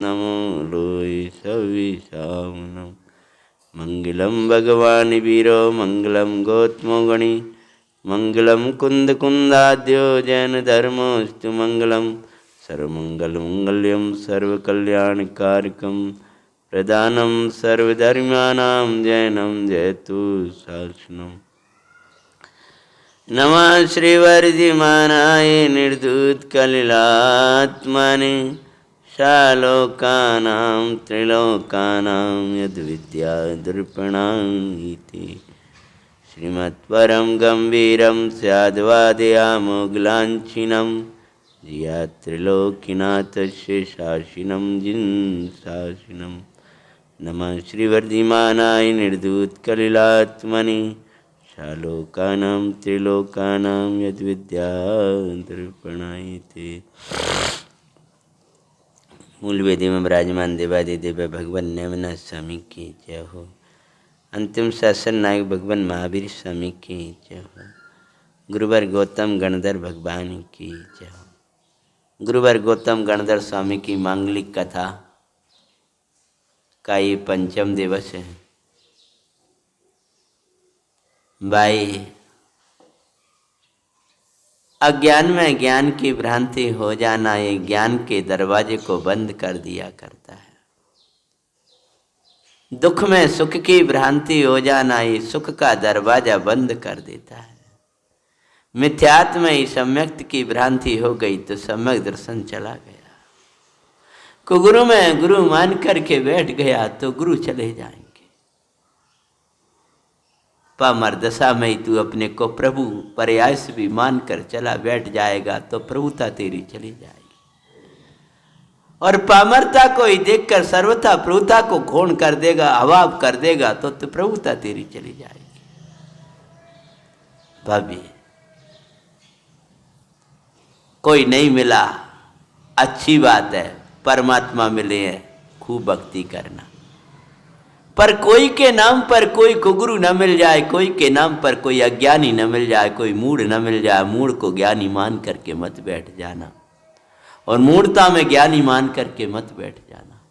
नमो लोय सविशानम। मंगलम भगवान वीरो मंगलम गौतमो गणि मंगलम कुंद कुंदाद्यो जैन धर्मोस्तु मंगलम सर्वमंगल मंगल्यम सर्वकल्याणकारकम प्रदानम सर्वधर्माणां जैनम जयतु शासनम। नमः श्रीवर्धिमानाय निर्धूत कलिलात्मने शालोकानां त्रिलोकानां यद्विद्यादर्पणानीति श्रीमत्परं गम्भीरं स्याद्वादयामोगलाञ्छिनं धिया त्रिलोकीनाथस्य शासिनं जिन्शासिनं। नमः श्रीवर्धिमानाय निर्धूतकलिलात्मने शालोकानां त्रिलोकानां यद्विद्यादर्पणानीति। मूल वेदी में विराजमान देवादि देव भगवान नैमिनाथ स्वामी की जय हो। अंतिम शासन नायक भगवान महावीर स्वामी की जय हो। गुरुवर गौतम गणधर भगवान की जय हो। गुरुवर गौतम गणधर स्वामी की मांगलिक कथा का ये पंचम दिवस है। भाई, अज्ञान में ज्ञान की भ्रांति हो जाना ये ज्ञान के दरवाजे को बंद कर दिया करता है। दुख में सुख की भ्रांति हो जाना ये सुख का दरवाजा बंद कर देता है। मिथ्यात्व में सम्यक्त की भ्रांति हो गई तो सम्यक दर्शन चला गया। को गुरु में गुरु मान करके बैठ गया तो गुरु चले जाएंगे। पामर दशा में तू अपने को प्रभु प्रयास भी मान कर चला बैठ जाएगा तो प्रभुता तेरी चली जाएगी। और पामरता को ही देखकर सर्वथा प्रभुता को घोण कर देगा, अभाव कर देगा तो प्रभुता तेरी चली जाएगी। भाभी, कोई नहीं मिला अच्छी बात है, परमात्मा मिले हैं खूब भक्ति करना। पर कोई के नाम पर कोई को गुरु न मिल जाए, कोई के नाम पर कोई अज्ञानी न मिल जाए, कोई मूढ़ न मिल जाए, मूढ़ को ज्ञानी मान करके मत बैठ जाना। और मूढ़ता में ज्ञानी मान करके मत बैठ जाना।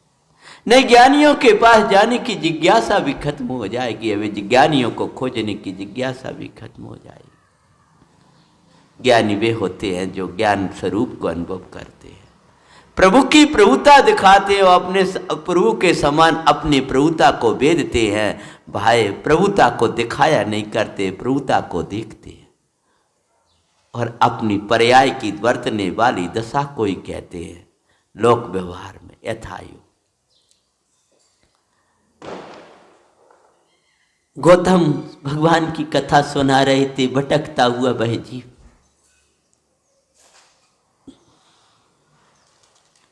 नहीं, ज्ञानियों के पास जाने की जिज्ञासा भी खत्म हो जाएगी। अभी ज्ञानियों को खोजने की जिज्ञासा भी खत्म हो जाएगी। ज्ञानी वे होते हैं जो ज्ञान स्वरूप को अनुभव करते हैं, प्रभु की प्रभुता दिखाते हैं, अपने प्रभु के समान अपनी प्रभुता को वेदते हैं। भाई, प्रभुता को दिखाया नहीं करते, प्रभुता को देखते हैं। और अपनी पर्याय की वर्तने वाली दशा को ही कहते हैं लोक व्यवहार में यथायु। गौतम भगवान की कथा सुना रहे थे, भटकता हुआ वह जीव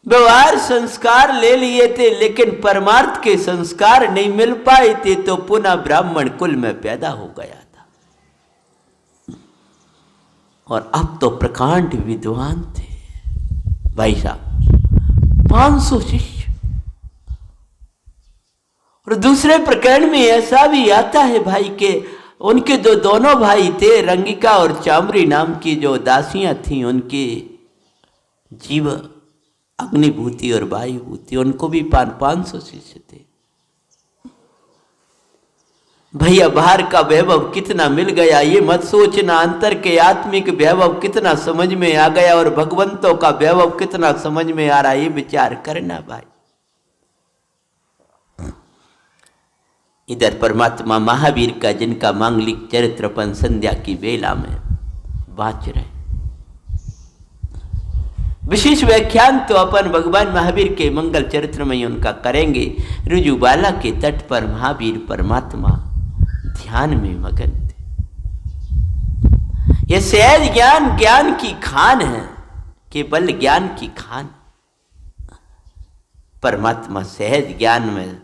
व्यवहार संस्कार ले लिए थे, लेकिन परमार्थ के संस्कार नहीं मिल पाए थे, तो पुनः ब्राह्मण कुल में पैदा हो गया था। और अब तो प्रकांड विद्वान थे भाई साहब, 500 शिष्य। और दूसरे प्रकरण में ऐसा भी आता है भाई के उनके दोनों भाई थे, रंगिका और चामरी नाम की जो दासियां थीं, उनके जीव अग्निभूति और वायुभूति, उनको भी 500 शिष्य थे। भैया, बाहर का वैभव कितना मिल गया ये मत सोचना, अंतर के आत्मिक वैभव कितना समझ में आ गया और भगवंतों का वैभव कितना समझ में आ रहा है, ये विचार करना भाई। इधर परमात्मा महावीर का, जिनका मांगलिक चरित्रपन संध्या की बेला में बाँच रहे। विशेष व्याख्यान तो अपन भगवान महावीर के मंगल चरित्र में ही उनका करेंगे। ऋजुबाला के तट पर महावीर परमात्मा ध्यान में मगन थे। यह सहज ज्ञान, ज्ञान की खान है, केवल ज्ञान की खान। परमात्मा सहज ज्ञान में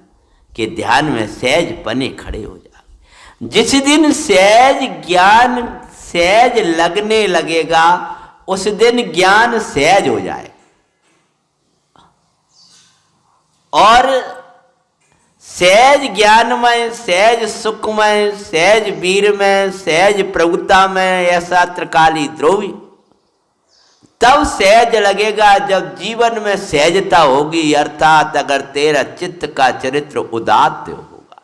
के ध्यान में सहज पने खड़े हो जाए। जिस दिन सहज ज्ञान सहज लगने लगेगा, उस दिन ज्ञान सहज हो जाए। और सहज ज्ञान में, सहज सुख में, सहज वीर में, सहज प्रभुता में ऐसा त्रिकाली द्रोवी तब सहज लगेगा जब जीवन में सहजता होगी, अर्थात अगर तेरा चित्त का चरित्र उदात्त होगा।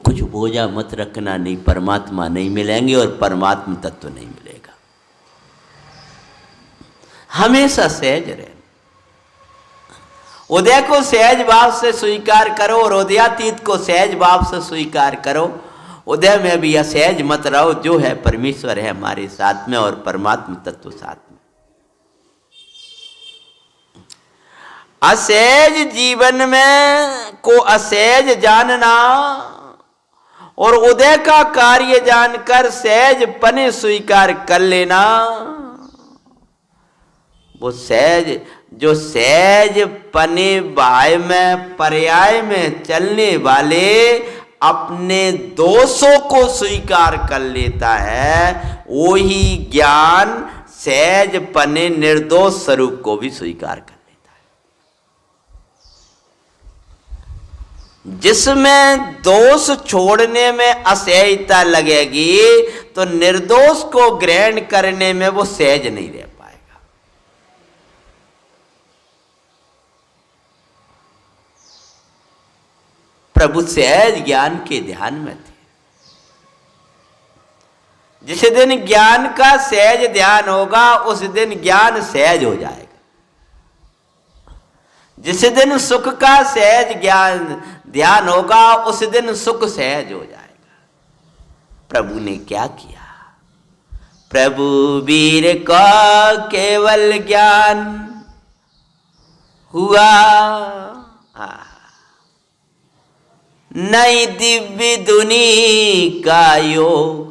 कुछ बोझा मत रखना, नहीं परमात्मा नहीं मिलेंगे और परमात्मा तत्व नहीं मिलेगा। हमेशा सहज रहना। उदय को सहज भाव से स्वीकार करो और उदयातीत को सहज भाव से स्वीकार करो। उदय में भी असहज मत रहो, जो है परमेश्वर है हमारे साथ में और परमात्मा तत्व साथ में। असहज जीवन में को असहज जानना और उदय का कार्य जानकर सहज पने स्वीकार कर लेना, वो सहज जो सहज पने बाय में पर्याय में चलने वाले अपने दोषों को स्वीकार कर लेता है, वही ज्ञान सहज पने निर्दोष स्वरूप को भी स्वीकार कर लेता है। जिसमें दोष छोड़ने में असहजता लगेगी तो निर्दोष को ग्रहण करने में वो सहज नहीं रह पाएगा। प्रभु सहज ज्ञान के ध्यान में थे। जिस दिन ज्ञान का सहज ध्यान होगा उस दिन ज्ञान सहज हो जाएगा। जिस दिन सुख का सहज ज्ञान ध्यान होगा उस दिन सुख सहज हो जाएगा। प्रभु ने क्या किया? प्रभु वीर का केवल ज्ञान हुआ, नई दिव्य दुनी का योग।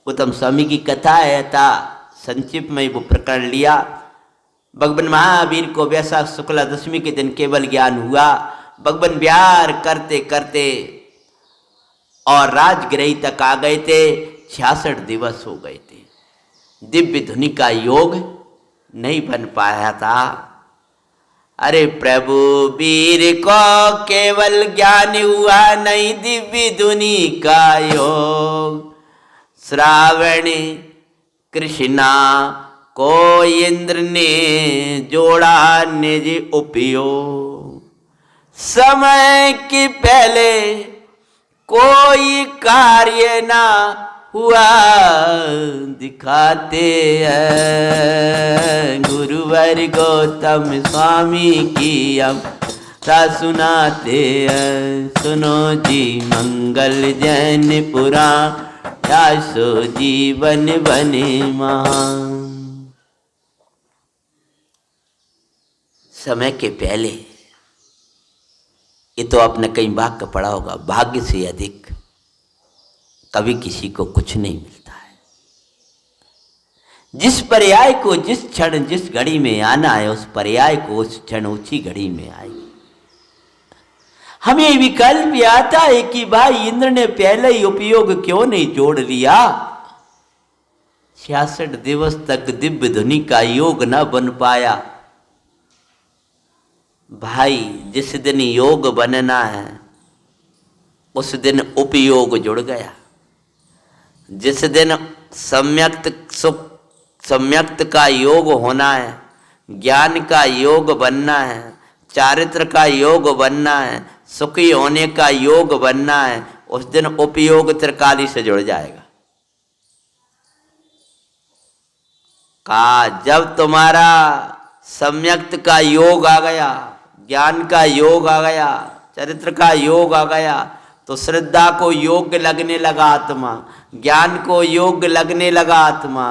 उत्तम स्वामी की कथा है, था संक्षिप्त में वो प्रकरण लिया। भगवान महावीर को वैशाख शुक्ला दशमी के दिन केवल ज्ञान हुआ। भगवान विहार करते करते और राजगृह तक आ गए थे। 66 दिवस हो गए थे। दिव्य धुनि का योग नहीं बन पाया था। अरे प्रभु वीर को केवल ज्ञान हुआ, नहीं दिव्य धुनि का योग। श्रावण कृष्णा को इंद्र ने जोड़ा निज उपयोग। समय के पहले कोई कार्य ना हुआ, दिखाते हैं गुरुवर गौतम स्वामी की हम सुनाते हैं। सुनो जी मंगल जैन पुराण, सो जीवन बने महान। समय के पहले, ये तो आपने कई वाक्य पढ़ा होगा, भाग्य से अधिक कभी किसी को कुछ नहीं मिलता है। जिस पर्याय को जिस क्षण जिस घड़ी में आना है, उस पर्याय को उस क्षण उसी घड़ी में आएगी। हमें विकल्प आता है कि भाई इंद्र ने पहले ही उपयोग क्यों नहीं जोड़ लिया। 66 दिवस तक दिव्य धुनि का योग न बन पाया। भाई जिस दिन योग बनना है उस दिन उपयोग जुड़ गया। जिस दिन सम्यक्त का योग होना है, ज्ञान का योग बनना है, चारित्र का योग बनना है, सुखी होने का योग बनना है, उस दिन उपयोग त्रिकाली से जुड़ जाएगा। कहा जब तुम्हारा सम्यक्त का योग आ गया, ज्ञान का योग आ गया, चरित्र का योग आ गया, तो श्रद्धा को योग्य लगने लगा आत्मा, ज्ञान को योग्य लगने लगा आत्मा,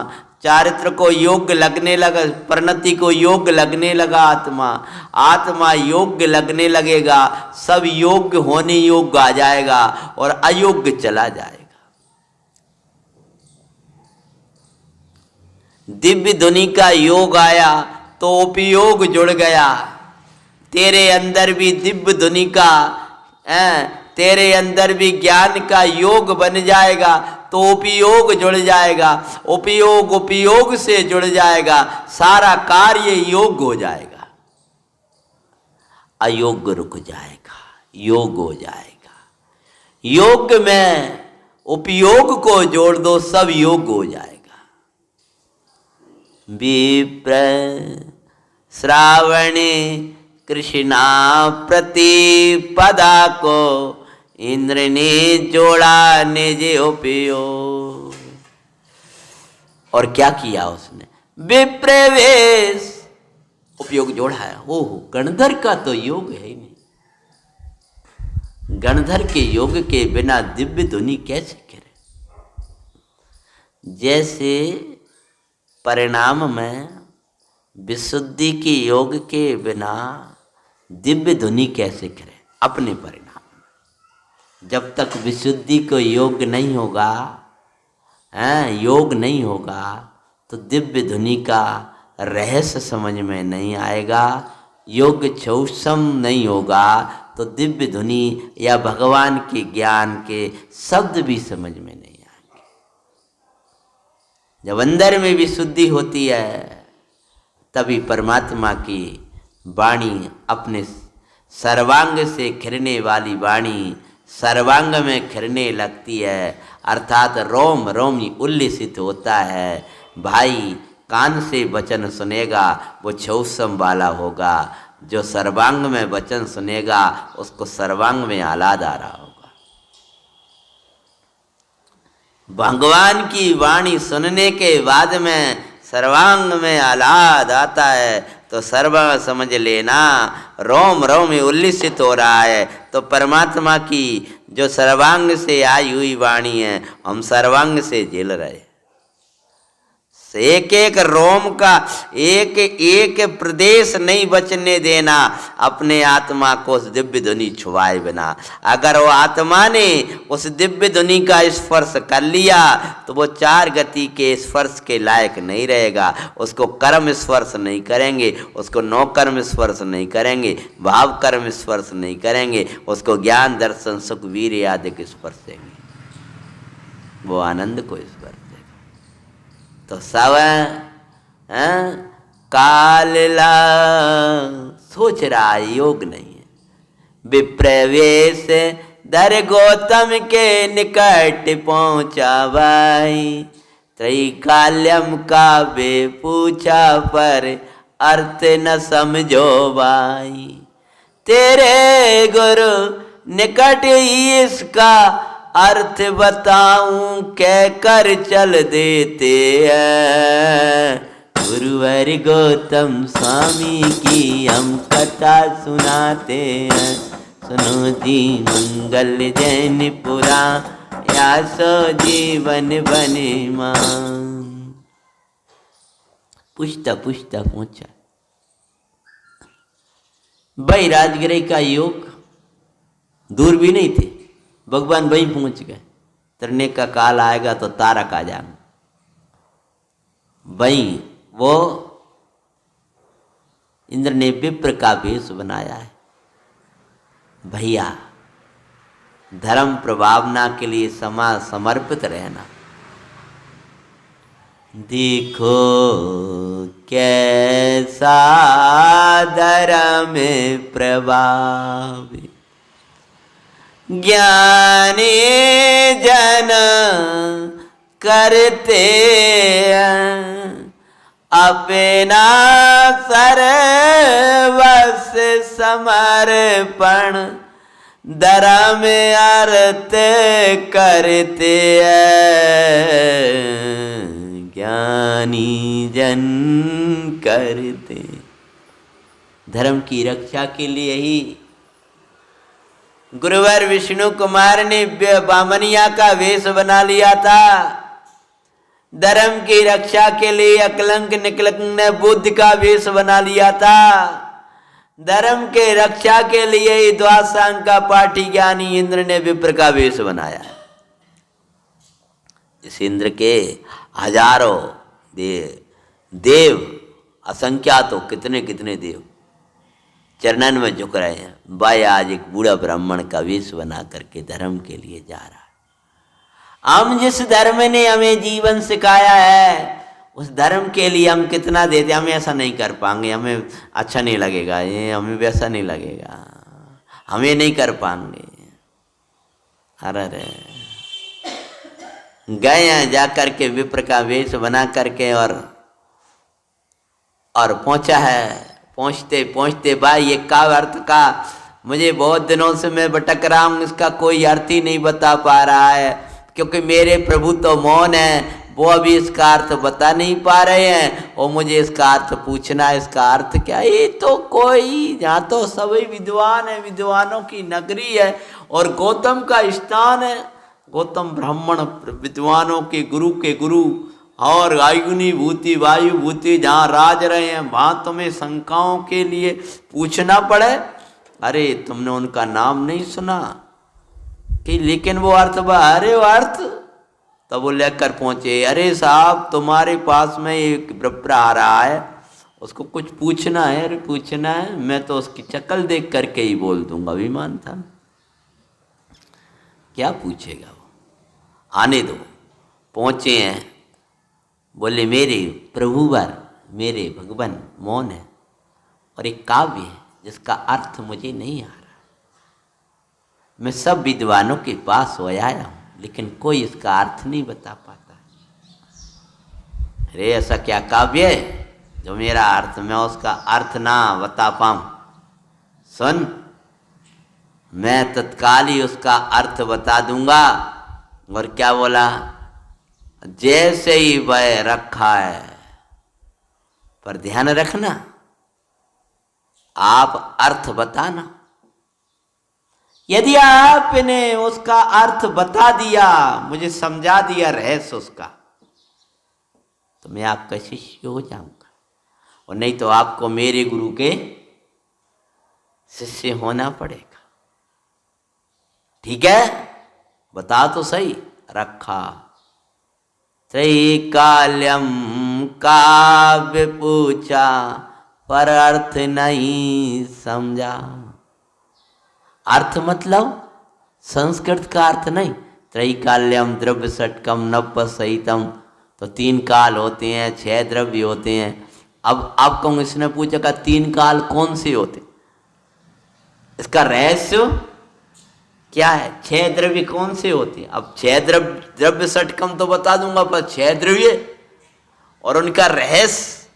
चारित्र को योग्य लगने लगा, परिणति को योग्य लगने लगा आत्मा, आत्मा योग्य लगने लगेगा, सब योग्य होने योग्य आ जाएगा और अयोग्य चला जाएगा। दिव्य धुनि का योग आया तो उपयोग जुड़ गया। तेरे अंदर भी दिव्य धुनि का, तेरे अंदर भी ज्ञान का योग बन जाएगा तो उपयोग जुड़ जाएगा। उपयोग से जुड़ जाएगा, सारा कार्य योग्य हो जाएगा। अयोग्य रुक जाएगा, योग हो जाएगा। योग में उपयोग को जोड़ दो, सब योग हो जाएगा। विप्र श्रावणे कृष्णा प्रतिपदा को इंद्र ने जोड़ा निज उपयोग। और क्या किया उसने? विप्रवेश उपयोग जोड़ा है। ओह, गणधर का तो योग है ही नहीं। गणधर के योग के बिना दिव्य ध्वनि कैसे करे? जैसे परिणाम में विशुद्धि के योग के बिना दिव्य ध्वनि कैसे करे? अपने परिणाम में जब तक विशुद्धि को योग नहीं होगा, योग नहीं होगा, तो दिव्य ध्वनि का रहस्य समझ में नहीं आएगा। योग चौसम नहीं होगा तो दिव्य ध्वनि या भगवान के ज्ञान के शब्द भी समझ में नहीं आएंगे। जब अंदर में विशुद्धि होती है तभी परमात्मा की वाणी अपने सर्वांग से खिरने वाली वाणी सर्वांग में खिरने लगती है, अर्थात रोम रोम उल्लिसित होता है। भाई कान से वचन सुनेगा वो चौसम वाला होगा, जो सर्वांग में वचन सुनेगा उसको सर्वांग में आह्लाद आ रहा होगा। भगवान की वाणी सुनने के बाद में सर्वांग में आह्लाद आता है तो सर्वांग समझ लेना रोम रोम में उल्लिसित हो रहा है। तो परमात्मा की जो सर्वांग से आई हुई वाणी है हम सर्वांग से झेल रहे। एक एक रोम का एक एक प्रदेश नहीं बचने देना, अपने आत्मा को उस दिव्य ध्वनि छुआए बिना। अगर वो आत्मा ने उस दिव्य ध्वनि का स्पर्श कर लिया तो वो चार गति के स्पर्श के लायक नहीं रहेगा। उसको कर्म स्पर्श नहीं करेंगे, उसको नौ कर्म स्पर्श नहीं करेंगे, भाव कर्म स्पर्श नहीं करेंगे, उसको ज्ञान दर्शन सुख वीर आदि के स्पर्श देंगे, वो आनंद को स्पर्श। तो सब कालला सोच रहा योग नहीं है। विप्रवेश दर गौतम के निकट पहुंचा भाई, त्रैकाल्यम का वे पूछा पर अर्थ न समझो भाई। तेरे गुरु निकट इसका अर्थ बताऊं कह कर चल देते हैं। गुरुवर गौतम स्वामी की हम कथा सुनाते हैं, सुनो जी मंगल जैन पुरा या सो जीवन बने मान। पूछता पूछता पहुंचा भाई राजगिरी का योग दूर भी नहीं थे, भगवान वहीं पहुंच गए। तरने का काल आएगा तो तारक आ जाएंगे। वहीं वो इंद्र ने विप्र का वेश बनाया है। भैया धर्म प्रभावना के लिए समर्पित रहना। देखो कैसा धर्म प्रभावी, ज्ञानी जन करते अपना सर्वस समर्पण, धर्म अर्थ करते ज्ञानी जन करते। धर्म की रक्षा के लिए ही गुरुवर विष्णु कुमार ने बामनिया का वेश बना लिया था। धर्म की रक्षा के लिए अकलंक निकलंक ने बुद्ध का वेश बना लिया था। धर्म के रक्षा के लिए द्वासांग का पाठी ज्ञानी इंद्र ने विप्र का वेश बनाया। इस इंद्र के हजारों देव असंख्यात हो, कितने कितने देव चरणन में झुक रहे हैं। भाई आज एक बूढ़ा ब्राह्मण का वेश बना करके धर्म के लिए जा रहा है। हम जिस धर्म ने हमें जीवन सिखाया है उस धर्म के लिए हम कितना देते, हमें ऐसा नहीं कर पाएंगे, हमें अच्छा नहीं लगेगा, ये हमें वैसा नहीं लगेगा, हमें नहीं कर पाएंगे। अरे गए हैं जा करके विप्र का वेश बना करके और और पहुंचा है। पहुंचते पहुंचते भाई ये का अर्थ का, मुझे बहुत दिनों से मैं भटक रहा हूँ, इसका कोई अर्थ ही नहीं बता पा रहा है, क्योंकि मेरे प्रभु तो मौन है, वो अभी इसका अर्थ बता नहीं पा रहे हैं, और मुझे इसका अर्थ पूछना है, इसका अर्थ क्या है। ये तो कोई, यहाँ तो सभी विद्वान है, विद्वानों की नगरी है और गौतम का स्थान है। गौतम ब्राह्मण विद्वानों के गुरु और आयुनी भूति वायु भूति जहाँ राज रहे हैं, वहाँ तुम्हें शंकाओं के लिए पूछना पड़े। अरे तुमने उनका नाम नहीं सुना कि, लेकिन वो अर्थ अरे वो अर्थ, तब वो लेकर पहुंचे। अरे साहब तुम्हारे पास में एक ब्रह्म आ रहा है, उसको कुछ पूछना है। अरे पूछना है, मैं तो उसकी शक्ल देख करके ही बोल दूंगा, अभिमान था, क्या पूछेगा वो, आने दो। पहुंचे हैं, बोले मेरे प्रभुवर, मेरे भगवान मौन है, और एक काव्य है जिसका अर्थ मुझे नहीं आ रहा। मैं सब विद्वानों के पास हो आया हूं, लेकिन कोई इसका अर्थ नहीं बता पाता। अरे ऐसा क्या काव्य है जो मेरा अर्थ, मैं उसका अर्थ ना बता पाऊं? सुन, मैं तत्काल ही उसका अर्थ बता दूंगा। और क्या बोला? जैसे ही वह रखा है, पर ध्यान रखना, आप अर्थ बताना। यदि आपने उसका अर्थ बता दिया, मुझे समझा दिया रहस्य उसका, तो मैं आपका शिष्य हो जाऊंगा, और नहीं तो आपको मेरे गुरु के शिष्य होना पड़ेगा। ठीक है, बता तो सही। रखा त्रैकाल्यम काव्य पूछा, पर अर्थ नहीं समझा। अर्थ मतलब संस्कृत का अर्थ नहीं। त्रैकाल्यम द्रव्य षटकम नव सहितम, तो 3 काल होते हैं, 6 द्रव्य होते हैं। अब आपको इसने पूछा का 3 काल कौन से होते, इसका रहस्य क्या है? 6 द्रव्य कौन से होते हैं? अब 6 द्रव्य षटकम तो बता दूंगा, पर 6 द्रव्य और उनका रहस्य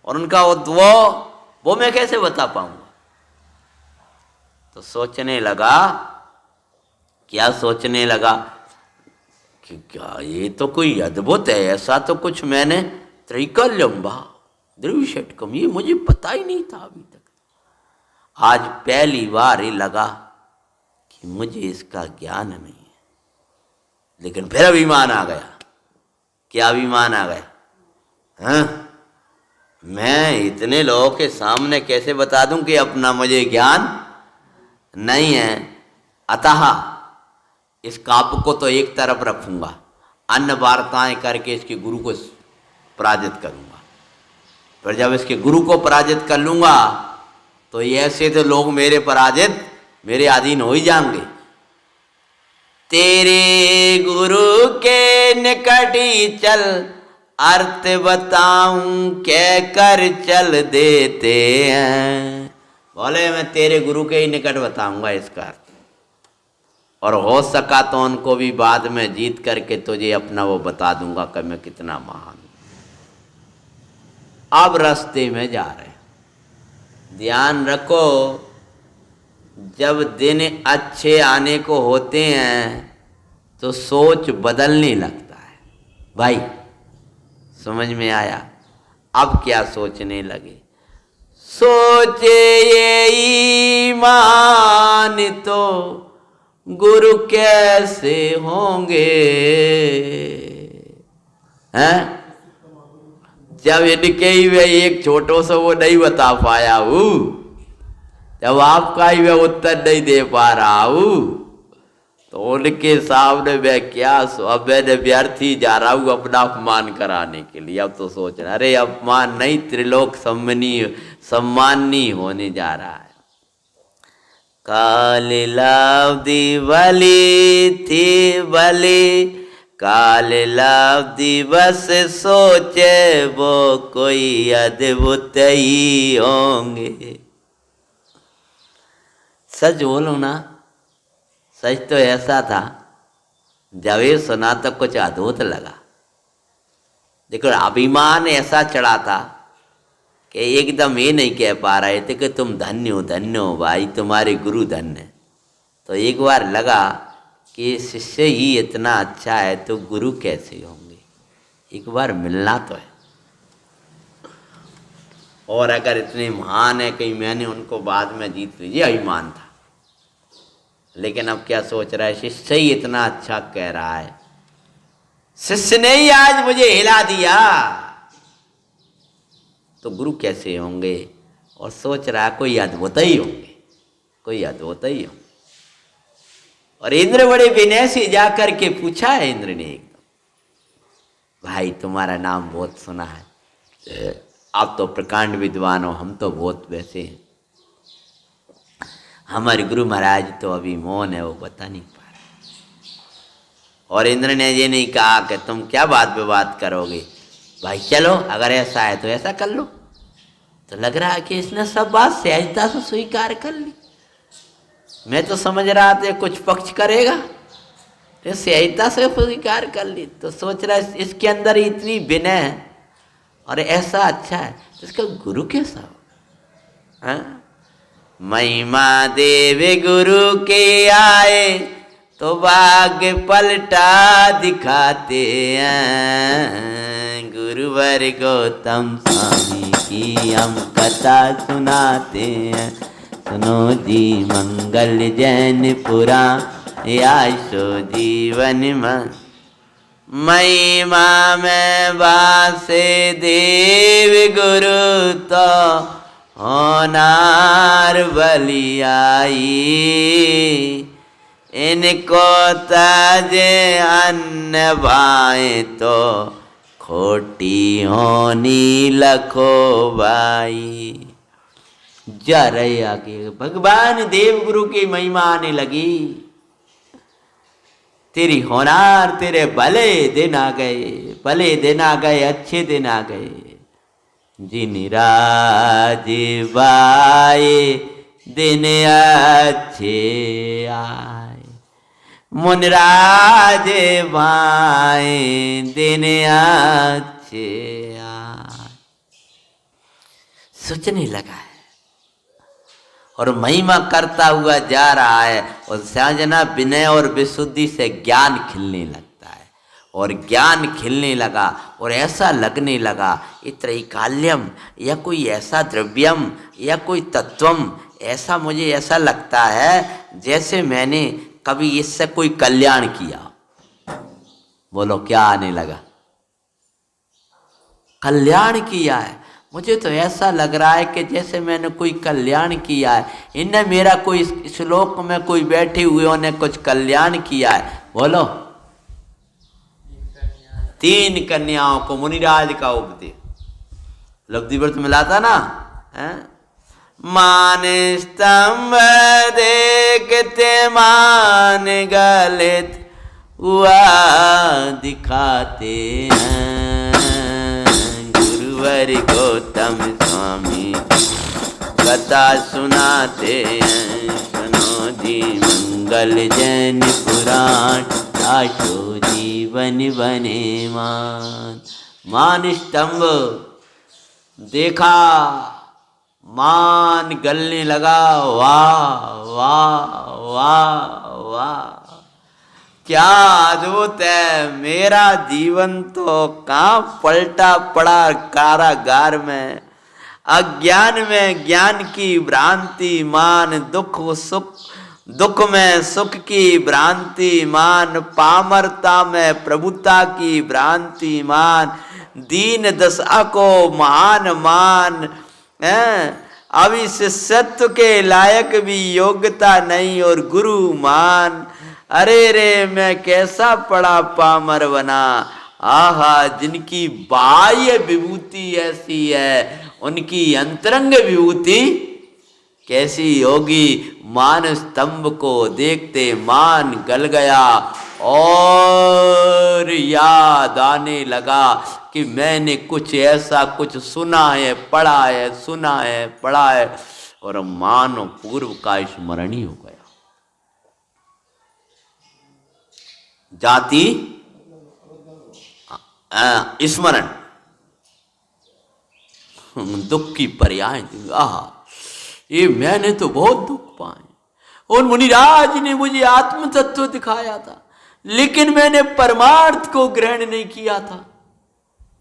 और उनका वो मैं कैसे बता पाऊंगा? तो सोचने लगा, क्या सोचने लगा कि क्या ये तो कोई अद्भुत है, ऐसा तो कुछ मैंने त्रैकाल्यम द्रव्य षटकम, ये मुझे पता ही नहीं था अभी तक। आज पहली बार ही लगा कि मुझे इसका ज्ञान नहीं है। लेकिन फिर अभिमान आ गया। क्या अभिमान आ गया? हाँ, मैं इतने लोगों के सामने कैसे बता दूं कि अपना मुझे ज्ञान नहीं है। अतः इस काव्य को तो एक तरफ रखूंगा, अन्य वार्ताएं करके इसके गुरु को पराजित करूंगा। फिर जब इसके गुरु को पराजित कर लूंगा, तो ऐसे तो लोग मेरे अधीन हो ही जाएंगे। तेरे गुरु के निकट ही चल, अर्थ बताऊं कह कर चल देते हैं। बोले मैं तेरे गुरु के ही निकट बताऊंगा इसका अर्थ, और हो सका तो उनको भी बाद में जीत करके तुझे अपना वो बता दूंगा कि मैं कितना महान हूं। अब रास्ते में जा रहे, ध्यान रखो, जब दिन अच्छे आने को होते हैं तो सोच बदलने लगता है। भाई समझ में आया? अब क्या सोचने लगे? सोचे ये ईमान तो गुरु कैसे होंगे, हैं? जब इनके ही वे एक छोटो सा वो नहीं बता पाया हूँ, जब आपका ही मैं उत्तर नहीं दे पा रहा हूँ, तो उनके सामने मैं क्या अब मैंने व्यर्थ ही जा रहा हूँ अपना अपमान कराने के लिए। अब तो सोच रहा, अरे अपमान नहीं, त्रिलोक सम्मानी होने जा रहा है। काल लावदी बली थी बली, काल लावदी बस सोचे वो कोई अद्भुत ही होंगे। सच बोलो ना, सच तो ऐसा था, जब ये सुना तो कुछ अद्भुत लगा। देखो अभिमान ऐसा चढ़ा था कि एकदम ये नहीं कह पा रहे थे कि तुम धन्य हो भाई, तुम्हारे गुरु धन्य। तो एक बार लगा कि शिष्य ही इतना अच्छा है तो गुरु कैसे होंगे, एक बार मिलना तो है। और अगर इतने महान है कहीं मैंने उनको बाद में जीत लीजिए, अभिमान था। लेकिन अब क्या सोच रहा है, शिष्य ही इतना अच्छा कह रहा है, शिष्य ने ही आज मुझे हिला दिया तो गुरु कैसे होंगे। और सोच रहा है कोई अद्भुत ही होंगे, कोई अद्भुत ही होंगे। और इंद्र बड़े विनय से जाकर के पूछा है, इंद्र ने एकदम, भाई तुम्हारा नाम बहुत सुना है, आप तो प्रकांड विद्वान हो, हम तो बहुत वैसे हैं, हमारे गुरु महाराज तो अभी मौन है, वो बता नहीं पा रहे। और इंद्र ने ये नहीं कहा कि तुम क्या बात विवाद करोगे, भाई चलो अगर ऐसा है तो ऐसा कर लो। तो लग रहा है कि इसने सब बात सहजता से स्वीकार कर ली। मैं तो समझ रहा था कुछ पक्ष करेगा, तो सहजता से स्वीकार कर ली। तो सोच रहा है इसके अंदर इतनी विनय है और ऐसा अच्छा है तो इसका गुरु कैसा हो। हाँ? महिमा देव गुरु के आए तो भाग्य पलटा दिखाते हैं, गुरुवर गौतम स्वामी की हम कथा सुनाते हैं। सुनो जी मंगल जैन पुराण, आयशो जीवन मन, महिमा में वासे देव गुरु तो होनार बलियाई, इनको ताजे अन्न भाए तो खोटी होनी लखो भाई। जा रहे आगे भगवान देव गुरु की महिमा आने लगी। तेरी होनार, तेरे भले दिन आ गए, भले दिन आ गए, अच्छे दिन आ गए। जिन राज बाए दिन अच्छे आए, मुनराज भाए दिन अच्छे आए। सोचने लगा है और महिमा करता हुआ जा रहा है। और साजना विनय और विशुद्धि से ज्ञान खिलने लगता है। और ज्ञान खिलने लगा और ऐसा लगने लगा ये त्रैकाल्यम या कोई ऐसा द्रव्यम या कोई तत्वम, ऐसा मुझे ऐसा लगता है जैसे मैंने कभी इससे कोई कल्याण किया। बोलो क्या आने लगा, कल्याण किया है। मुझे तो ऐसा लग रहा है कि जैसे मैंने कोई कल्याण किया है, इनने मेरा कोई श्लोक में कोई बैठे हुए ने कुछ कल्याण किया है। बोलो 3 कन्याओं को मुनिराज का उपदेश लब्धि व्रत मिला था ना, मान स्तंभ देखते मान गलित हुआ दिखाते हैं, गुरुवर गौतम स्वामी कथा सुनाते हैं। सुनो जी मंगल जैन पुराण, आशो जीवन बने मान। मान स्तंभ देखा, मान गलने लगा। वाह वाह वाह वाह, क्या अद्भुत है। मेरा जीवन तो कहाँ पलटा पड़ा कारागार में, अज्ञान में ज्ञान की भ्रांति मान, दुख सुख दुख में सुख की भ्रांति मान, पामरता में प्रभुता की भ्रांति मान, दीन दशा को महान मान, अभी शिष्यत्व के लायक भी योग्यता नहीं और गुरु मान। अरे रे मैं कैसा पड़ा पामर बना। आहा, जिनकी बाह्य विभूति ऐसी है उनकी अंतरंग विभूति कैसी होगी। मान स्तंभ को देखते मान गल गया और याद आने लगा कि मैंने कुछ ऐसा कुछ सुना है, पढ़ा है, सुना है, पढ़ा है, और मानो पूर्व का स्मरण ही हो गया। जाति स्मरण, दुख की पर्याय दूंगा। आहा, ये मैंने तो बहुत दुख पाए और मुनिराज ने मुझे आत्म तत्व दिखाया था, लेकिन मैंने परमार्थ को ग्रहण नहीं किया था,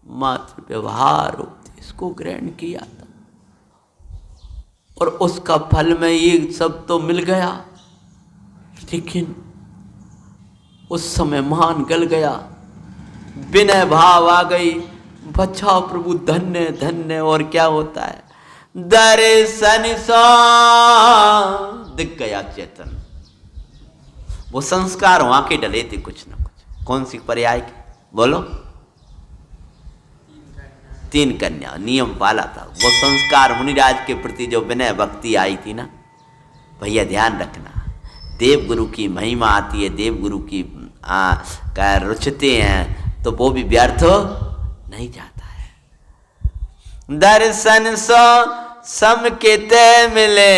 मात्र व्यवहार उपदेश को ग्रहण किया था। और उसका फल में ये सब तो मिल गया, लेकिन उस समय मान गल गया, विनय भाव आ गई, बचाओ प्रभु धन्य धन्य। और क्या होता है, दर्शन सो दिख गया चेतन। वो संस्कार वहां के डले थे कुछ ना कुछ। कौन सी पर्याय की बोलो? 3 कन्या, नियम पाला था। वो संस्कार मुनिराज के प्रति जो विनय भक्ति आई थी ना, भैया ध्यान रखना, देव गुरु की महिमा आती है, देव गुरु की रुचते हैं तो वो भी व्यर्थ नहीं जाता है। दर्शन सो समकित मिले,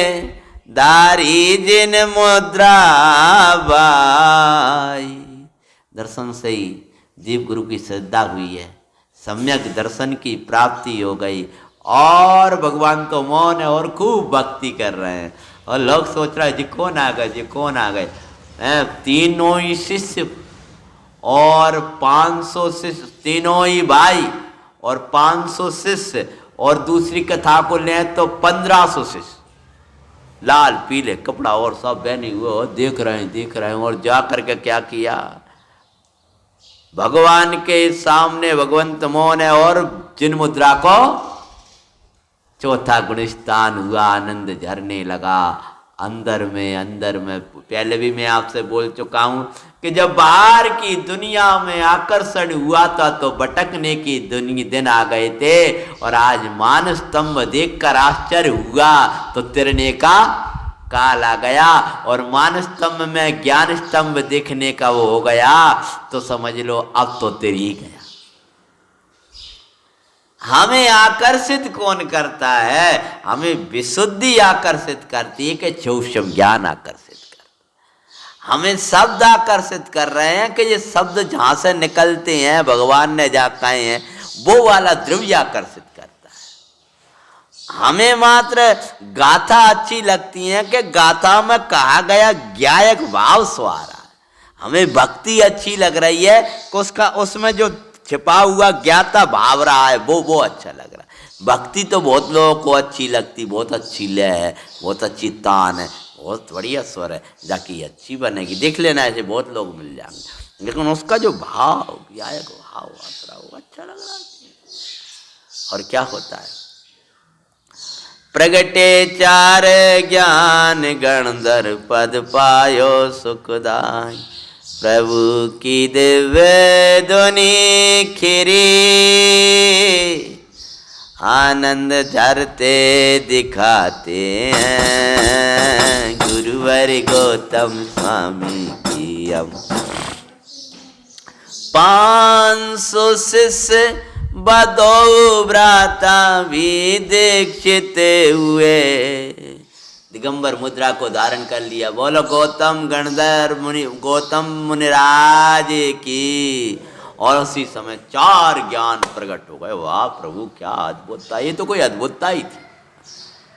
दारी जिन मुद्रा बाई। दर्शन से ही देव गुरु की श्रद्धा हुई है, सम्यक दर्शन की प्राप्ति हो गई, और भगवान तो मौन है और खूब भक्ति कर रहे हैं। और लोग सोच रहे हैं जी कौन आ गए, जी कौन आ गए। 3 ही शिष्य और 500 शिष्य, 3 ही भाई और 500 शिष्य, और दूसरी कथा को लें तो 1500 शिष्य, लाल पीले कपड़ा और सब पहने हुए देख रहे हैं। और जा करके क्या किया, भगवान के सामने भगवंत मौन है और जिन मुद्रा को चौथा गुणस्थान हुआ, आनंद झरने लगा अंदर में। पहले भी मैं आपसे बोल चुका हूं कि जब बाहर की दुनिया में आकर्षण हुआ था तो भटकने की दिन आ गए थे, और आज मान स्तंभ देखकर आश्चर्य हुआ तो तिरने का काल आ गया, और मान स्तंभ में ज्ञान स्तंभ देखने का वो हो गया, तो समझ लो अब तो तिर ही गया। हमें आकर्षित कौन करता है? हमें विशुद्धि आकर्षित करती है कि सूक्ष्म ज्ञान आकर्षित कर। हमें शब्द आकर्षित कर रहे हैं कि ये शब्द जहां से निकलते हैं भगवान ने जहाँ कहे हैं वो वाला द्रव्य आकर्षित करता है। हमें मात्र गाथा अच्छी लगती है कि गाथा में कहा गया ज्ञायक भाव सो आ रहा है। हमें भक्ति अच्छी लग रही है कि उसका उसमें जो छिपा हुआ ज्ञाता भाव रहा है वो अच्छा लग रहा है। भक्ति तो बहुत लोगों को अच्छी लगती, बहुत अच्छी लय है, बहुत अच्छी तान है, बहुत बढ़िया स्वर है, जाके अच्छी बनेगी, देख लेना, ऐसे बहुत लोग मिल जाएंगे, लेकिन उसका जो भाव ज्ञायक भाव आता है वो अच्छा लग रहा है। और क्या होता है, प्रगटे 4 ज्ञान गणधर पद पायो सुखदाई, प्रभु की दिव्य ध्वनि खिरी, आनंद झरते दिखाते हैं गुरुवर गौतम स्वामी की। अब 500 शिष्य बदो भ्राता भी दीक्षित हुए, दिगंबर मुद्रा को धारण कर लिया। बोलो गौतम गणधर मुनि, गौतम मुनिराज की। और उसी समय 4 ज्ञान प्रकट हो गए। वाह प्रभु क्या अद्भुतता, ये तो कोई अद्भुतता ही थी,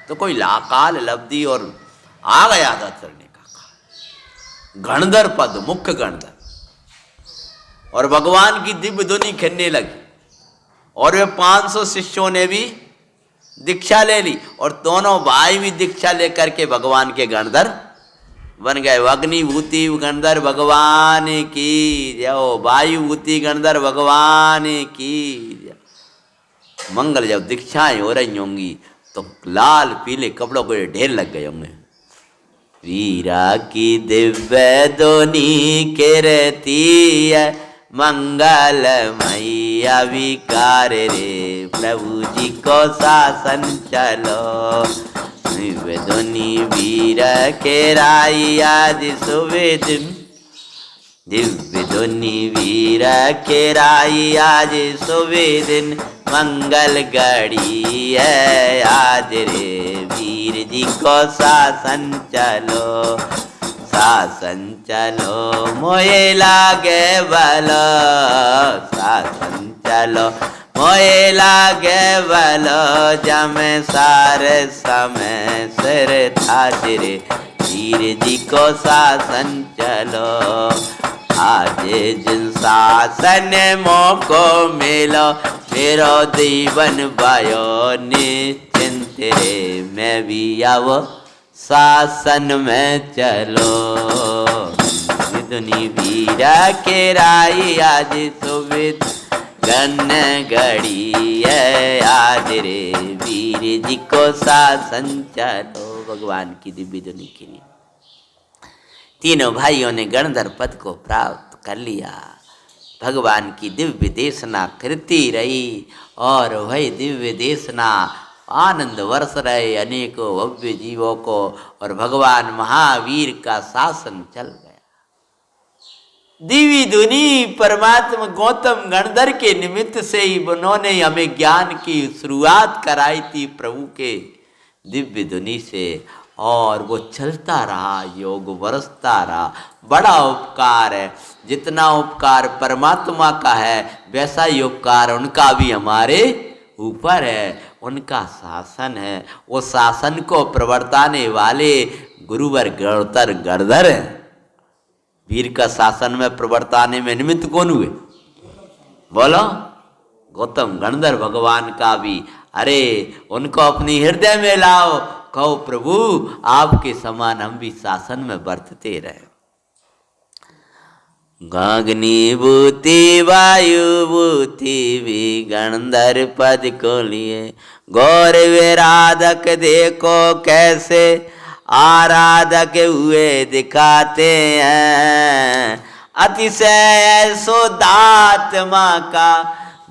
तो कोई लाकाल लब्धि, और आ गया था चरने का काल। गणधर पद, मुख्य गणधर, और भगवान की दिव्य ध्वनि खिलने लगी, और वे 500 शिष्यों ने भी दीक्षा ले ली, और दोनों भाई भी दीक्षा लेकर के भगवान के गणधर बन गए। अग्निभूति गणधर भगवान की जय, वायुभूति गणधर भगवान की जय। मंगल जब दीक्षाएं हो रही होंगी तो लाल पीले कपड़ों के ढेर लग गए होंगे। वीरा की दिव्य ध्वनि कीर्ति है मंगल मैया विकार रे, प्रभु जी को शासन चलो, दिव्य ध्वनि वीर के राई आज सुबह दिन, दिव्य ध्वनि वीर के राई आज सुबह दिन, मंगल घड़ी है आज रे, वीर जी को शासन चलो, शासन चलो मोये लागे बलो, शासन चलो मोए लागे बलो जम सारे समय सिर थाजरे वीर जी को शासन चलो। आज जिन शासन मोको मिलो मेरो जीवन भयो निश्चिंत रे। मैं भी आवो शासन में चलो। विदुनी वीरा के राई आज सुविद गण गड़ी है आज रे वीर जी को शासन चलो। भगवान की दिव्य धुनी के लिए तीनों भाइयों ने गणधर पद को प्राप्त कर लिया। भगवान की दिव्य देशना करती रही और वही दिव्य देशना आनंद वर्ष रहे अनेकों भव्य जीवों को और भगवान महावीर का शासन चल गया। दिव्य धुनी परमात्मा गौतम गणधर के निमित्त से ही उन्होंने हमें ज्ञान की शुरुआत कराई थी प्रभु के दिव्य धुनी से और वो चलता रहा, योग बरसता रहा। बड़ा उपकार है, जितना उपकार परमात्मा का है वैसा ही उपकार उनका भी हमारे ऊपर है। उनका शासन है, वो शासन को प्रवर्ताने वाले गुरुवर गणधर गणधर है। वीर का शासन में प्रवर्ताने में निमित्त कौन हुए? बोलो, गौतम गणधर भगवान का भी। अरे उनको अपनी हृदय में लाओ, कहो प्रभु आपके समान हम भी शासन में बरतते रहे। गाग्नि भूति वायु भूति भी गणधर पद को लिए। गौर विराधक देखो कैसे आराधक हुए दिखाते हैं। अतिशय शुद्धात्मा का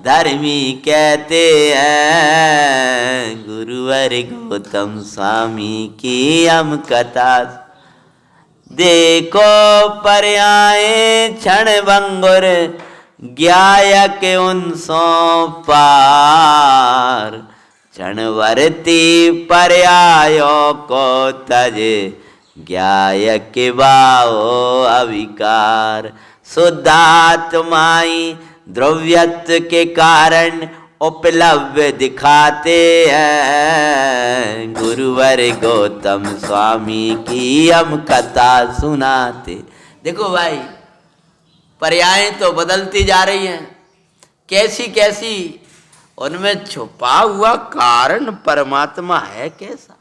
धर्मी कहते हैं। गुरुवर गौतम स्वामी की हम कथा देखो पर्याय क्षण भंगुर ज्ञायक उनसों पार। क्षणवर्ती पर्यायों को तजे ज्ञायक भाव अविकार। शुद्धात्माई द्रव्यत्व के कारण उपलब्ध दिखाते हैं। गुरुवर गौतम स्वामी की हम कथा सुनाते। देखो भाई, पर्यायें तो बदलती जा रही हैं, कैसी कैसी, उनमें छुपा हुआ कारण परमात्मा है कैसा।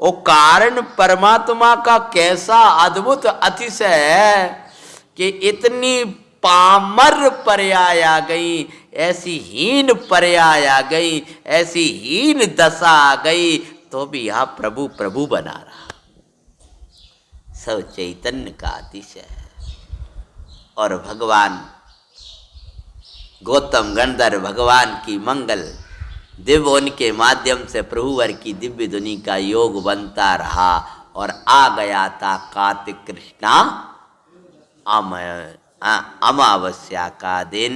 वो कारण परमात्मा का कैसा अद्भुत अतिशय है कि इतनी पामर पर्याय आ गई, ऐसी हीन पर्याय आ गई, ऐसी हीन दशा आ गई, तो भी यहाँ प्रभु प्रभु बना रहा। सब चैतन्य का अतिशय है। और भगवान गौतम गणधर भगवान की मंगल दिव्य उनके माध्यम से प्रभुवर की दिव्य धुनी का योग बनता रहा। और आ गया था कार्तिक कृष्णा अमावस्या का दिन।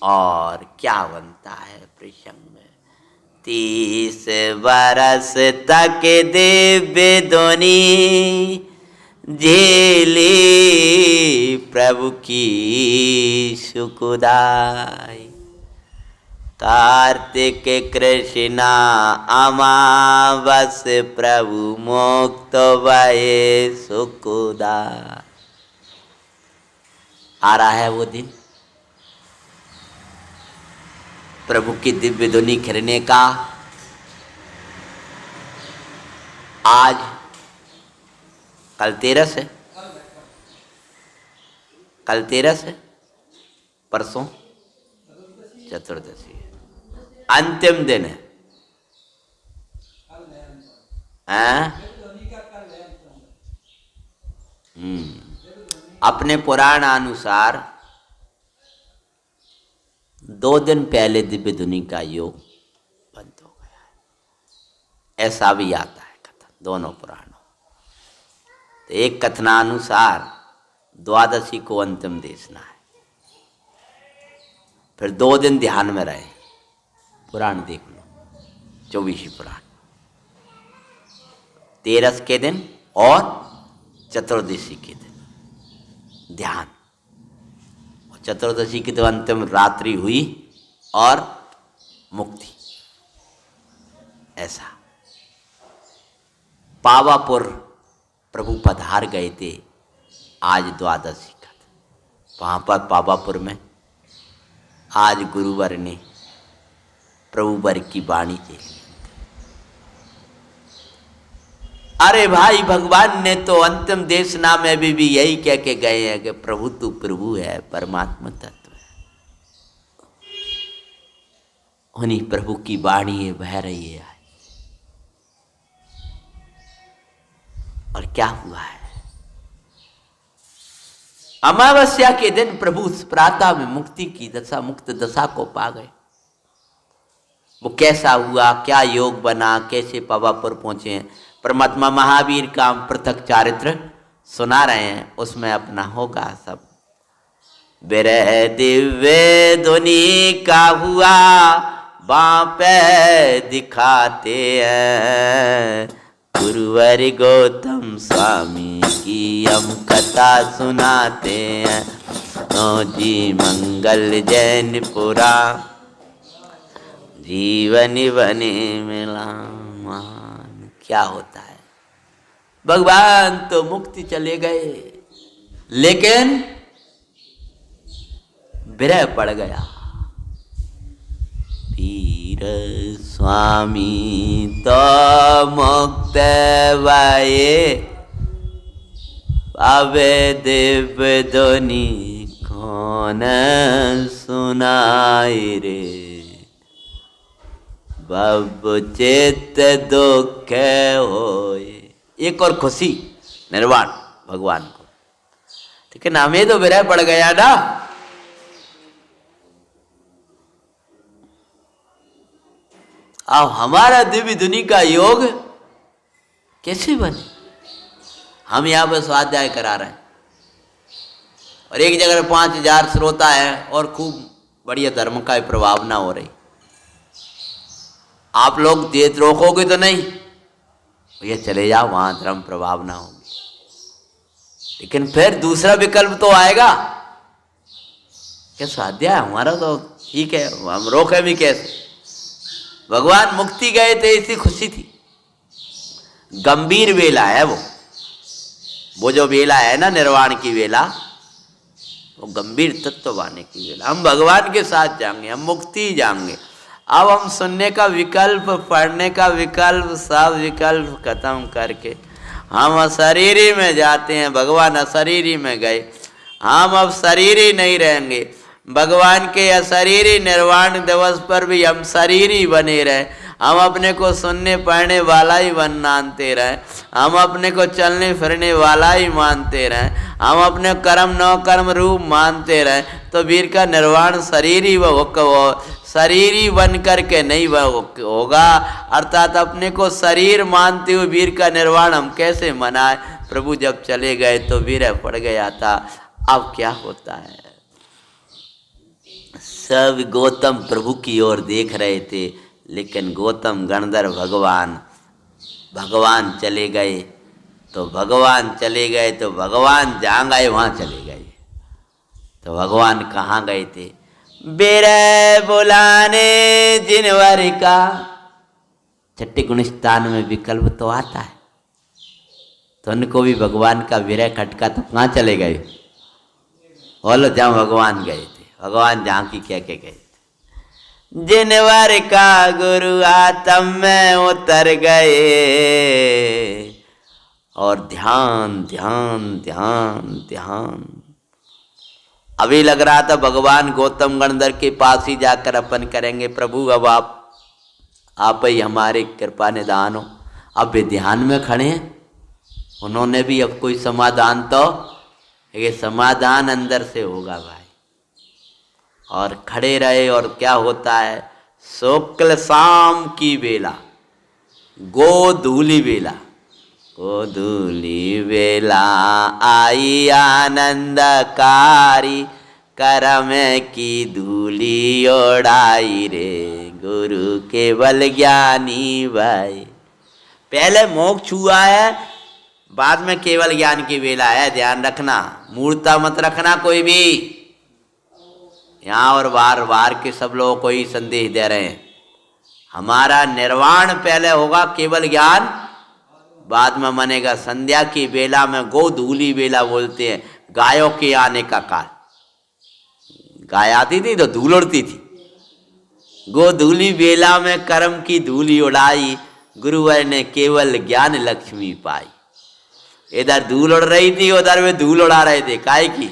और क्या बनता है प्रसंग में, 30 बरस तक दिव्य धुनी झेली प्रभु की सुखदाई। कार्तिक कृष्णा अमावस प्रभु मुक्त भये सुखदा। आ रहा है वो दिन प्रभु की दिव्य धुनी खिलने का। आज कल 13 है, कल 13 है, परसों चतुर्दशी है, अंतिम दिन है। अपने पुराण अनुसार 2 दिन पहले दिव्य धुनी का योग बंद हो गया है, ऐसा भी आता है कथन दोनों पुराणों। तो एक कथनानुसार द्वादशी को अंतिम देशना है, फिर 2 दिन ध्यान में रहे। पुराण देख लो, 24 पुराण, 13 के दिन और चतुर्दशी के दिन ध्यान। चतुर्दशी की तो अंतिम रात्रि हुई और मुक्ति। ऐसा पावापुर प्रभु पधार गए थे आज द्वादशी का, वहाँ पर पावापुर में आज गुरुवर ने प्रभुवर की वाणी के लिए, अरे भाई भगवान ने तो अंतिम देशना में भी यही कह के गए हैं कि प्रभु तू प्रभु है, परमात्मा तत्व है। उन्हीं प्रभु की वाणी बह रही है। और क्या हुआ है? अमावस्या के दिन प्रभु प्रातः में मुक्ति की दशा, मुक्त दशा को पा गए। वो कैसा हुआ, क्या योग बना, कैसे पावापुर पहुंचे हैं, परमात्मा महावीर का पृथक चारित्र सुना रहे हैं, उसमें अपना होगा सब। विरह दिव्य धुनी का हुआ बापे दिखाते हैं, गुरुवर गौतम स्वामी की हम कथा सुनाते हैं। ओ जी मंगल जैनपुरा जीवन बने मिला। क्या होता है? भगवान तो मुक्ति चले गए, लेकिन विरह पड़ गया। पीर स्वामी तो मुक्त भये, अबे दिव्य ध्वनि कौन सुनाई रे, बब चित्त दुख होए। एक और खुशी निर्वाण भगवान को, लेकिन हमें तो विरह पड़ गया ना। अब हमारा दिव्य दुनि का योग कैसे बने? हम यहाँ पर स्वाध्याय करा रहे हैं और एक जगह 5000 श्रोता है और खूब बढ़िया धर्म का प्रभावना हो रही। आप लोग देख रोकोगे तो नहीं, ये चले जाओ, वहां धर्म प्रभाव ना होगी। लेकिन फिर दूसरा विकल्प तो आएगा, क्या स्वाध्याय हमारा तो ठीक है, हम रोके भी कैसे? भगवान मुक्ति गए थे, इसी खुशी थी। गंभीर वेला है वो जो वेला है ना निर्वाण की वेला, वो गंभीर तत्व पाने की वेला। हम भगवान के साथ जाएंगे, हम मुक्ति जाएंगे। अब हम सुनने का विकल्प, पढ़ने का विकल्प, सब विकल्प खत्म करके हम अशरीरी में जाते हैं। भगवान अशरीरी में गए, हम अब शरीरी नहीं रहेंगे। भगवान के अशरीरी निर्वाण दिवस पर भी हम शरीरी बने रहे। हम अपने को सुनने पढ़ने वाला ही मानते रहे, हम अपने को चलने फिरने वाला ही मानते रहे, हम अपने कर्म नौ कर्म रूप मानते रहे, तो वीर का निर्वाण शरीरी शरीरी बन करके नहीं होगा। अर्थात अपने को शरीर मानते हुए वीर का निर्वाण हम कैसे मनाए? प्रभु जब चले गए तो वीर पड़ गया था। अब क्या होता है? सब गौतम प्रभु की ओर देख रहे थे, लेकिन गौतम गणधर भगवान चले गए तो भगवान चले गए तो भगवान जहाँ गए वहाँ चले गए। तो भगवान कहाँ गए थे? बेरे बुलाने जिनवर का। छठे गुण स्थान में विकल्प तो आता है, तो उनको भी भगवान का विरह खटका तो कहाँ चले गए? बोलो, जहाँ भगवान गए थे, भगवान जहाँ की कह के गए थे। जिनवर का गुरु आत्म में उतर गए और ध्यान ध्यान ध्यान ध्यान। अभी लग रहा था भगवान गौतम गणधर के पास ही जाकर अपन करेंगे, प्रभु अब आप ही हमारे कृपा निदान हो। अब वे ध्यान में खड़े हैं, उन्होंने भी अब कोई समाधान तो, ये समाधान अंदर से होगा भाई। और खड़े रहे और क्या होता है? शुक्ल शाम की बेला, गोधूली बेला, गोधूली बेला आई आनंदकारी, करम की धूली ओढ़ाई रे, गुरु केवल ज्ञानी भाई। पहले मोक्ष हुआ है, बाद में केवल ज्ञान की बेला है। ध्यान रखना, मूर्ता मत रखना कोई भी। यहाँ और बार बार के सब लोगों को ही संदेश दे रहे हैं, हमारा निर्वाण पहले होगा, केवल ज्ञान बाद में बनेगा। संध्या की बेला में गोधूली बेला बोलते हैं, गायों के आने का काल। गाय आती थी तो धूल उड़ती थी, गोधूली बेला में कर्म की धूली उड़ाई, गुरुवर ने केवल ज्ञान लक्ष्मी पाई। इधर धूल उड़ रही थी, उधर वे धूल उड़ा रहे थे। काय की?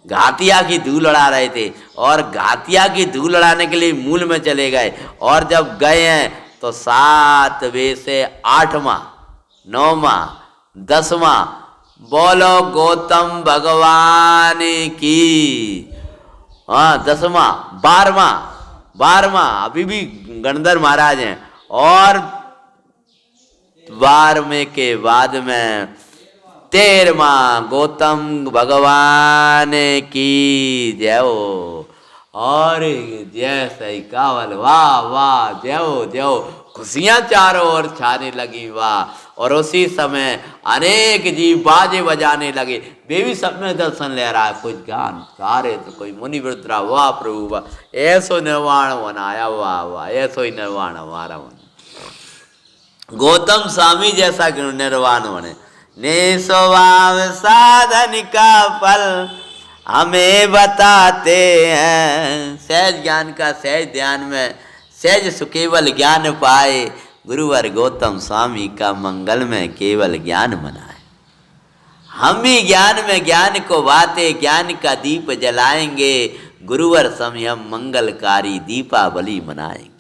घातिया की धूल उड़ा रहे थे। और घातिया की धूल उड़ाने के लिए मूल में चले गए। और जब गए हैं तो 7वें से 8वां 9वां 10वां बोलो गौतम भगवान की। हाँ 10वां 12वां अभी भी गणधर महाराज हैं। और 12वें के बाद में 13वां गौतम भगवान की जय हो। और जय सही कावल, वाह वाह, जय हो जय हो। खुशियां चारों ओर छाने लगी, वाह। और उसी समय अनेक जीव बाजे बजाने लगे। वे भी सब में दर्शन ले रहा है। कुछ गान गा रहे तो कोई मुनि व्रत रहा, वाह प्रभु वाह, ऐसो निर्वाण बनाया, वाह वाह, ऐसो ही निर्वाण हमारा बना। गौतम स्वामी जैसा निर्वाण बने। ने स्वभाव साधन का फल हमें बताते हैं। सहज ज्ञान का सहज ध्यान में सहज सुकेवल ज्ञान पाए, गुरुवर गौतम स्वामी का मंगल में केवल ज्ञान मनाए। हम भी ज्ञान में ज्ञान को बाते, ज्ञान का दीप जलाएंगे, गुरुवर समय हम मंगलकारी दीपावली मनाएंगे।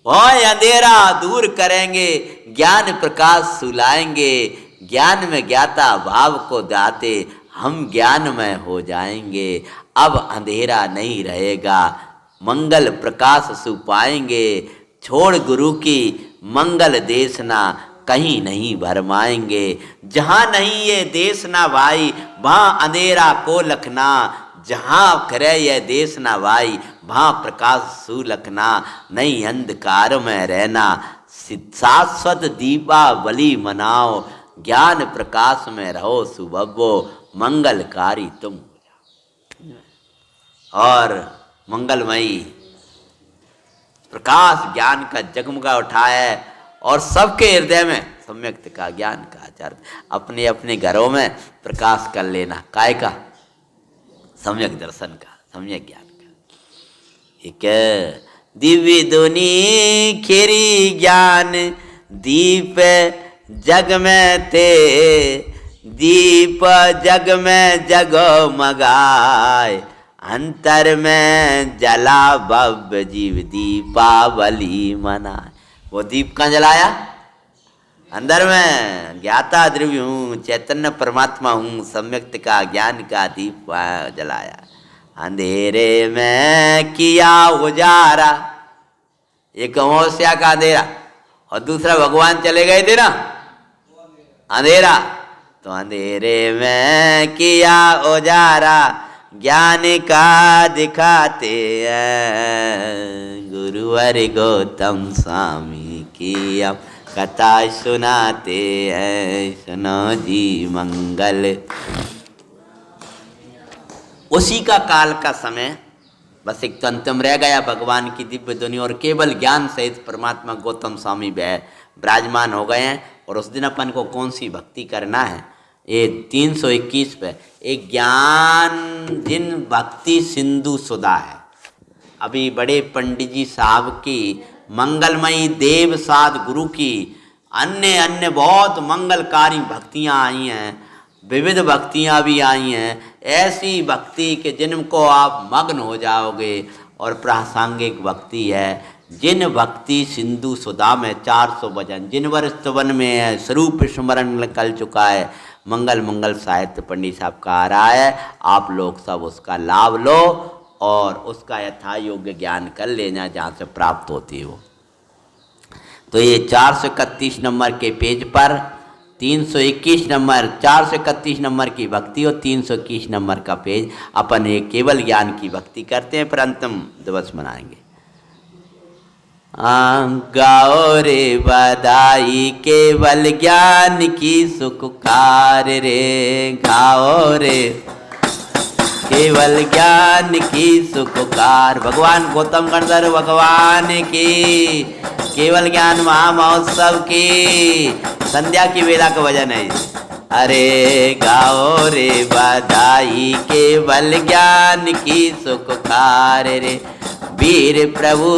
और अंधेरा दूर करेंगे, ज्ञान प्रकाश सुलाएंगे। ज्ञान में ज्ञाता भाव को दाते हम ज्ञान में हो जाएंगे। अब अंधेरा नहीं रहेगा, मंगल प्रकाश सुपाएंगे। छोड़ गुरु की मंगल देशना, कहीं नहीं भरमाएंगे। जहाँ नहीं ये देश ना भाई, वहाँ अंधेरा को लखना। जहाँ करे यह देश ना भाई, वहाँ प्रकाश सुलखना। नहीं अंधकार में रहना, शाश्वत दीपावली मनाओ। ज्ञान प्रकाश में रहो सुबहो, मंगलकारी तुम हो जाओ। और मंगलमयी प्रकाश ज्ञान का जगमगा उठा है। और सबके हृदय में सम्यक्त का ज्ञान का आचार। अपने अपने घरों में प्रकाश कर लेना। काय का? सम्यक दर्शन का, सम्यक ज्ञान का। एक दिव्य दुनी खिरी ज्ञान दीप जग में थे, दीप जग में जगमगाए। अंतर में जला भव्य जीव दीपावली मनाए। वो दीप कहाँ जलाया? अंदर में। ज्ञाता द्रव्य हूँ, चैतन्य परमात्मा हूँ, सम्यक्त का ज्ञान का दीप जलाया। अंधेरे में किया उजारा, एक अमावस्या का अंधेरा। और दूसरा भगवान चले गए थे ना अंधेरा, तो अंधेरे में किया उजारा, ज्ञान का दिखाते हैं। गुरुवर गौतम स्वामी की हम कथा सुनाते हैं, सुनो जी मंगल। उसी का काल का समय बस एक तो अंतिम रह गया, भगवान की दिव्य ध्वनि और केवल ज्ञान सहित परमात्मा गौतम स्वामी विराजमान हो गए हैं। और उस दिन अपन को कौन सी भक्ति करना है? ये 321 पे एक ज्ञान जिन भक्ति सिंधु सुधा है। अभी बड़े पंडित जी साहब की मंगलमयी देव साध गुरु की अन्य अन्य बहुत मंगलकारी भक्तियाँ आई हैं, विविध भक्तियाँ भी आई हैं। ऐसी भक्ति के जिनको आप मग्न हो जाओगे। और प्रासंगिक भक्ति है, जिन भक्ति सिंधु सुधा में 400 भजन जिन वर्ष स्तवन में है, स्वरूप स्मरण कर चुका है। मंगल मंगल साहित्य पंडित साहब का आ रहा है, आप लोग सब उसका लाभ लो और उसका यथा योग्य ज्ञान कर लेना जहाँ से प्राप्त होती हो। तो ये 431 नंबर के पेज पर 321 नंबर 431 नंबर की भक्ति और 321 नंबर का पेज अपन एक केवल ज्ञान की भक्ति करते हैं, पर अंतिम दिवस मनाएंगे। गाओ रे बधाई केवल ज्ञान की सुखकार रे, गाओ रे केवल ज्ञान की सुखकार। भगवान गौतम गणधर भगवान की केवल ज्ञान महामहोत्सव की संध्या की वेला का भजन है। अरे गाओ रे बधाई केवल ज्ञान की सुखकार रे। वीर प्रभु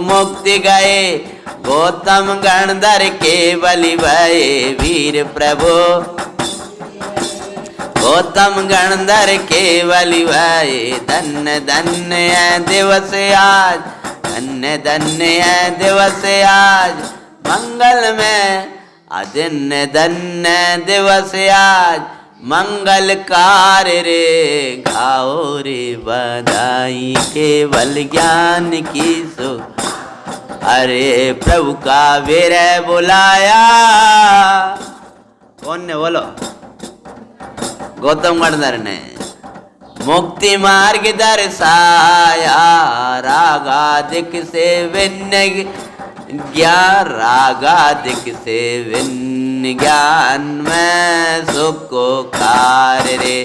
मुक्ति गए गौतम गणधर केवल भये। वीर प्रभु गौतम गणधर केवल भये। धन्य धन्य है दिवस आज, धन्य धन्य है दिवस आज मंगल में। धन्य धन्य दिवस आज मंगल कार्य रे। गाओ रे बधाई केवल ज्ञान की सुख। अरे प्रभु का वीर बुलाया। कौन ने बोलो? गौतम गणधर ने। मुक्ति मार्ग दर्शाया रागादिक से भिन्न ज्ञान। रागादिक से भिन्न ज्ञान में सुख को कार्य रे।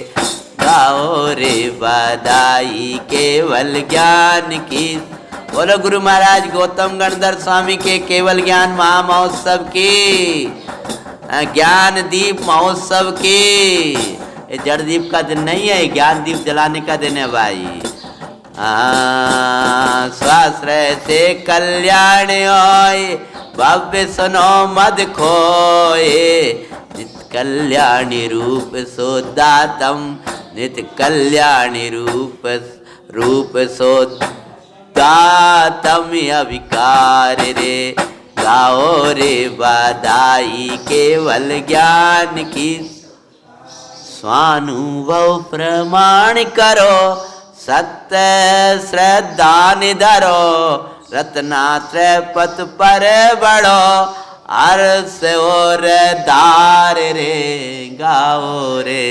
गाओ रे बधाई केवल ज्ञान की। बोलो गुरु महाराज गौतम गणधर स्वामी के केवल ज्ञान महामहोत्सव की, ज्ञान दीप महोत्सव की। ये जड़ दीप का दिन नहीं है, ज्ञान दीप जलाने का दिन है भाई। स्वाश्रय से कल्याण होय भव्य सुनो मद खोए। नित कल्याणी रूप सोदातम, नित कल्याणी रूप सोदातम अविकार रे। गाओ रे बधाई केवल ज्ञान की। स्वानुभव प्रमाण करो सत्य श्रद्धा निधरो। रत्नात्रय पथ पर बढ़ो अर्स और दार रे। गाओ रे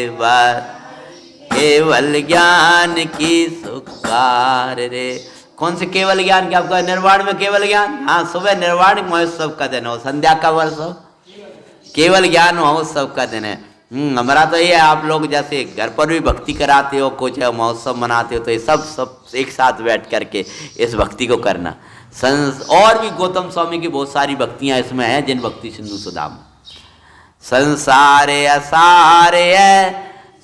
केवल ज्ञान की सुखकार रे। कौन से केवल ज्ञान की? आपका निर्वाण में केवल ज्ञान। हाँ, सुबह निर्वाण महोत्सव का दिन हो, संध्या का वर्ष हो, केवल ज्ञान महोत्सव का दिन है। हमारा तो ये, आप लोग जैसे घर पर भी भक्ति कराते हो, कुछ महोत्सव मनाते हो, तो ये सब एक साथ बैठ करके इस भक्ति को करना। और भी गौतम स्वामी की बहुत सारी भक्तियां इसमें हैं, जिन भक्ति सिंधु सुदाम। संसारे असारे है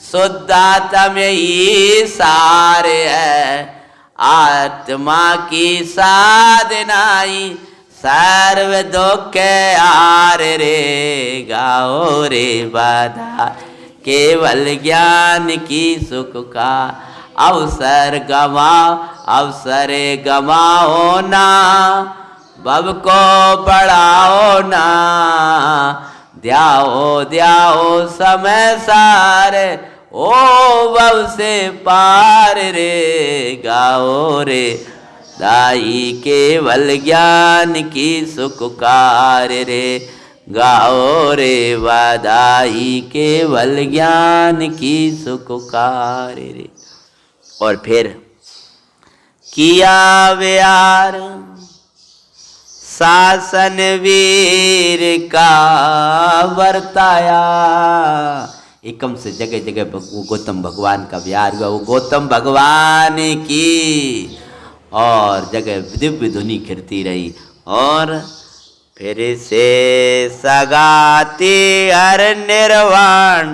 शुद्धात्म यही सारे है। आत्मा की साधनाई सर्व दुख आर रे। गाओ रे बधा केवल ज्ञान की सुख का। अवसर गवाओ अवसर गवाओ ना, बब को बढ़ाओ ना। द्याओ द्याओ समय सारे ओ बब से पार रे। गाओ रे दाई केवल ज्ञान की सुखकार रे। गाओ रे बधाई केवल ज्ञान की सुखकार रे। और फिर किया व्यार शासन वीर का वर्ताया। एकम से जगह जगह गौतम भगवान का विहार हुआ। वो गौतम भगवान की और जगह दिव्य धुनी खिरती रही। और फिर से सगाती हर निर्वाण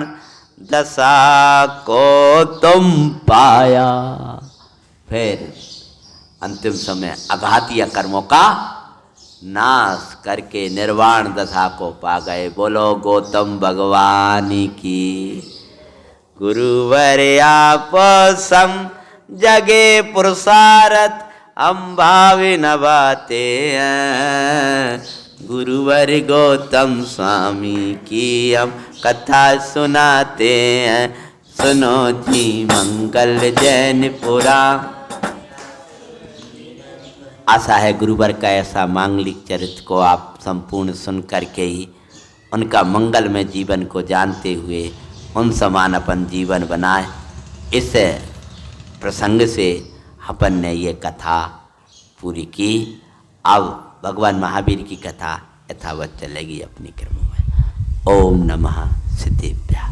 दशा को तुम पाया। फिर अंतिम समय अघातीय कर्मों का नाश करके निर्वाण दशा को पा गए। बोलो गौतम भगवान की। गुरुवर आप सम जगे पुरुषारथ हम भावी नभाते हैं। गुरुवर गौतम स्वामी की हम कथा सुनाते हैं। सुनो जी मंगल जैनपुरा। आशा है गुरुवर का ऐसा मांगलिक चरित्र को आप संपूर्ण सुन करके ही उनका मंगलमय जीवन को जानते हुए उन समान अपन जीवन बनाए। इस प्रसंग से अपन ने ये कथा पूरी की। अब भगवान महावीर की कथा यथावत चलेगी अपनी क्रम में। ओम नमः सिद्धेभ्यः।